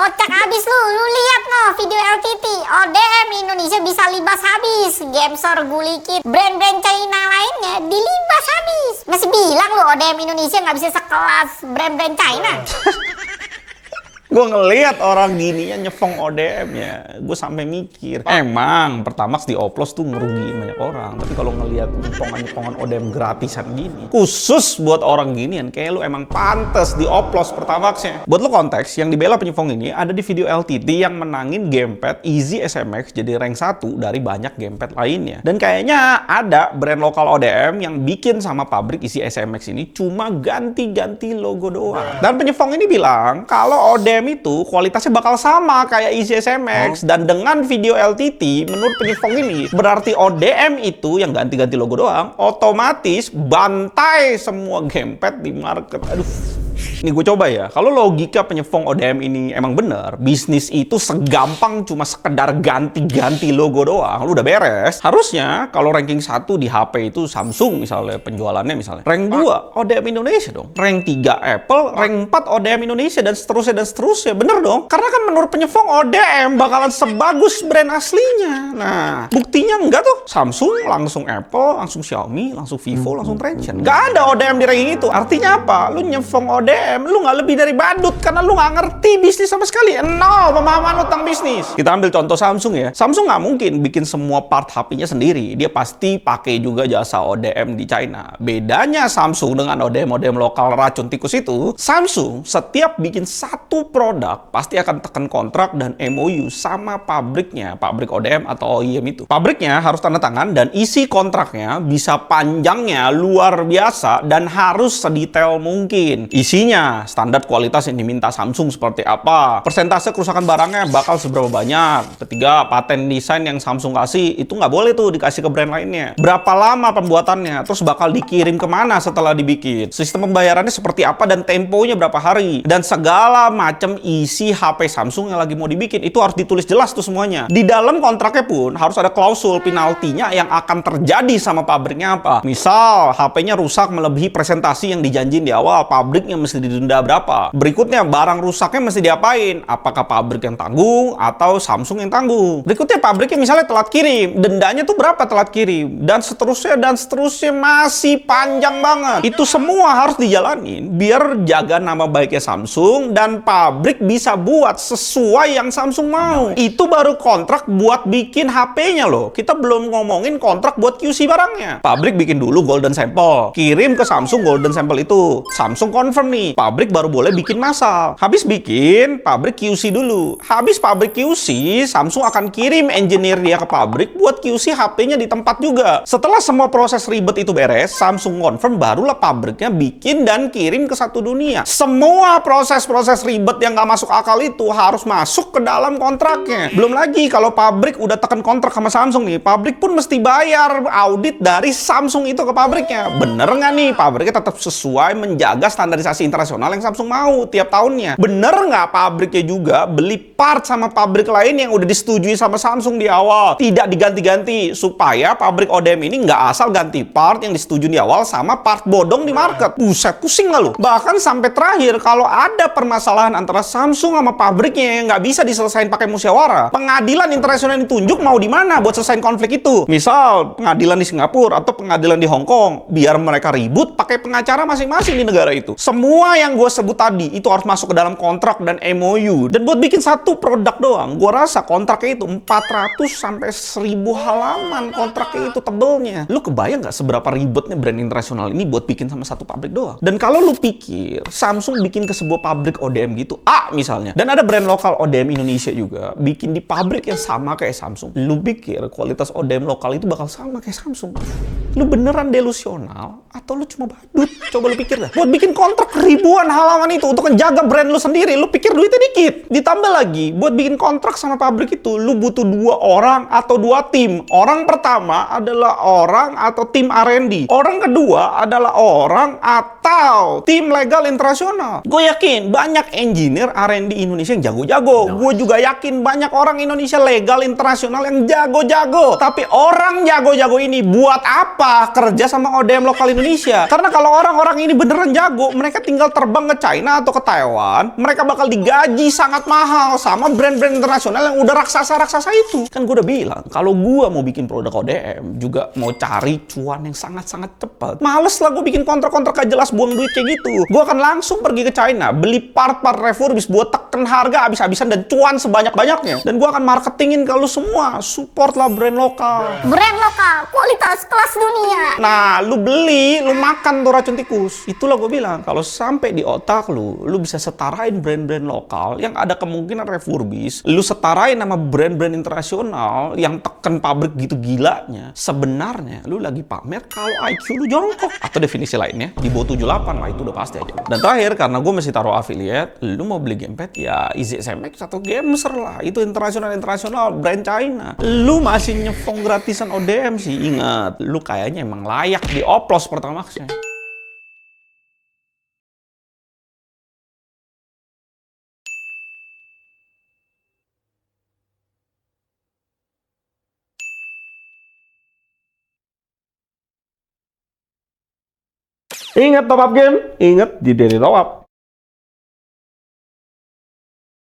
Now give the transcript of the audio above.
kocak abis lu. Lu lihat no video LTT. ODM Indonesia bisa libas habis. Gamesor, Gulikit, brand-brand China lainnya dilibas habis. Masih bilang lu ODM Indonesia nggak bisa sekelas brand-brand China. Gue ngeliat orang gininya nyefong ODM ya, gue sampai mikir, emang Pertamax dioplos tuh ngerugiin banyak orang. Tapi kalau ngeliat nyepongan ODM gratisan gini, khusus buat orang ginian, kayak lu emang pantes dioplos Pertamaxnya. Buat lu konteks, yang dibela penyefong ini ada di video LTT yang menangin gamepad Easy SMX jadi rank 1 dari banyak gamepad lainnya. Dan kayaknya ada brand lokal ODM yang bikin sama pabrik Easy SMX ini cuma ganti-ganti logo doang. Dan penyefong ini bilang kalau ODM itu kualitasnya bakal sama kayak Easy SMX. Dan dengan video LTT menurut penyefong ini berarti ODM itu yang ganti-ganti logo doang otomatis bantai semua gamepad di market. Aduh. Ini gue coba ya, kalau logika penyefong ODM ini emang bener, bisnis itu segampang cuma sekedar ganti-ganti logo doang, lu udah beres. Harusnya kalau ranking 1 di HP itu Samsung misalnya penjualannya misalnya. Rank 2 ODM Indonesia dong. Rank 3 Apple, rank 4 ODM Indonesia dan seterusnya. Bener dong? Karena kan menurut penyefong ODM bakalan sebagus brand aslinya. Nah, buktinya enggak tuh. Samsung, langsung Apple, langsung Xiaomi, langsung Vivo, langsung Transsion. Gak ada ODM di ranking itu. Artinya apa? Lu nyefong ODM, lu nggak lebih dari badut karena lu nggak ngerti bisnis sama sekali. Nol pemahaman lu tentang bisnis. Kita ambil contoh Samsung ya. Samsung nggak mungkin bikin semua part HP-nya sendiri. Dia pasti pakai juga jasa ODM di China. Bedanya Samsung dengan ODM lokal racun tikus itu, Samsung setiap bikin satu produk pasti akan tekan kontrak dan MOU sama pabriknya, pabrik ODM atau OEM itu. Pabriknya harus tanda tangan dan isi kontraknya bisa panjangnya luar biasa dan harus sedetail mungkin. Isinya, standar kualitas yang diminta Samsung seperti apa, persentase kerusakan barangnya bakal seberapa banyak. Ketiga, paten desain yang Samsung kasih itu nggak boleh tuh dikasih ke brand lainnya. Berapa lama pembuatannya, terus bakal dikirim kemana setelah dibikin, sistem pembayarannya seperti apa dan temponya berapa hari, dan segala macam isi HP Samsung yang lagi mau dibikin itu harus ditulis jelas tuh semuanya. Di dalam kontraknya pun harus ada klausul penaltinya yang akan terjadi sama pabriknya apa. Misal HP-nya rusak melebihi presentasi yang dijanjin di awal, pabriknya mesti didenda berapa. Berikutnya, barang rusaknya mesti diapain? Apakah pabrik yang tanggung atau Samsung yang tanggung? Berikutnya, pabriknya misalnya telat kirim, dendanya tuh berapa telat kirim? Dan seterusnya masih panjang banget. Itu semua harus dijalanin biar jaga nama baiknya Samsung dan pabrik bisa buat sesuai yang Samsung mau. Itu baru kontrak buat bikin HP-nya loh. Kita belum ngomongin kontrak buat QC barangnya. Pabrik bikin dulu golden sample, kirim ke Samsung golden sample itu. Samsung confirm nih, pabrik baru boleh bikin massal. Habis bikin, pabrik QC dulu. Habis pabrik QC, Samsung akan kirim engineer dia ke pabrik buat QC HP-nya di tempat juga. Setelah semua proses ribet itu beres, Samsung confirm, barulah pabriknya bikin dan kirim ke satu dunia. Semua proses-proses ribet yang gak masuk akal itu harus masuk ke dalam kontraknya. Belum lagi kalau pabrik udah tekan kontrak sama Samsung nih, pabrik pun mesti bayar audit dari Samsung itu ke pabriknya. Bener nggak nih pabriknya tetap sesuai menjaga standarisasi internasional yang Samsung mau tiap tahunnya? Bener nggak pabriknya juga beli part sama pabrik lain yang udah disetujui sama Samsung di awal, tidak diganti-ganti, supaya pabrik ODM ini nggak asal ganti part yang disetujui di awal sama part bodong di market. Buset, pusing nggak lu? Bahkan sampai terakhir, kalau ada permasalahan antara Samsung sama pabriknya yang nggak bisa diselesain pakai musyawarah, pengadilan internasional yang ditunjuk mau di mana buat selesain konflik itu? Misal pengadilan di Singapura atau pengadilan di Hong Kong, biar mereka ribut pakai pengacara masing-masing di negara itu. Semua yang gue sebut tadi itu harus masuk ke dalam kontrak dan MOU. Dan buat bikin satu produk doang, gue rasa kontraknya itu 400 sampai 1000 halaman kontraknya itu tebelnya. Lu kebayang nggak seberapa ribetnya brand internasional ini buat bikin sama satu pabrik doang? Dan kalau lu pikir Samsung bikin ke sebuah pabrik ODM gitu, misalnya, dan ada brand lokal ODM Indonesia juga bikin di pabrik yang sama kayak Samsung, lu pikir kualitas ODM lokal itu bakal sama kayak Samsung? Lu beneran delusional atau lu cuma badut? Coba lu pikir dah. Buat bikin kontrak ribuan halaman itu untuk menjaga brand lu sendiri, lu pikir duitnya dikit? Ditambah lagi, buat bikin kontrak sama pabrik itu, lu butuh 2 orang atau 2 tim. Orang pertama adalah orang atau tim R&D. Orang kedua adalah orang atau tim legal internasional. Gue yakin banyak engineer R&D Indonesia yang jago-jago. Gue juga yakin banyak orang Indonesia legal internasional yang jago-jago. Tapi orang jago-jago ini buat apa kerja sama ODM lokal Indonesia? Karena kalau orang-orang ini beneran jago, mereka tinggal terbang ke China atau ke Taiwan, mereka bakal digaji sangat mahal sama brand-brand internasional yang udah raksasa-raksasa itu. Kan gue udah bilang, kalau gue mau bikin produk ODM, juga mau cari cuan yang sangat-sangat cepat. Males lah gue bikin kontrak-kontrak gak jelas buang duit kayak gitu. Gue akan langsung pergi ke China, beli part-part refurbish, buat teken harga habis-habisan dan cuan sebanyak-banyaknya. Dan gue akan marketingin ke lu semua, support lah brand lokal. Brand lokal, kualitas kelas dunia. Nah, lu beli, lu makan tuh racun tikus. Itulah gue bilang, kalau sampai di otak lu bisa setarain brand-brand lokal yang ada kemungkinan refurbish, lu setarain sama brand-brand internasional yang teken pabrik gitu gilanya. Sebenarnya lu lagi pamer kalau IQ lu jongkok. Atau definisi lainnya, di bawah 78 lah, itu udah pasti aja. Dan terakhir, karena gue masih taruh affiliate, lu mau beli gamepad ya EasySMX atau Gameser lah. Itu internasional brand China. Lu masih nyefong gratisan ODM sih. Ingat, lu kayaknya emang layak dioplos Pertamaxnya. Ingat top up game, ingat di Daily Top Up.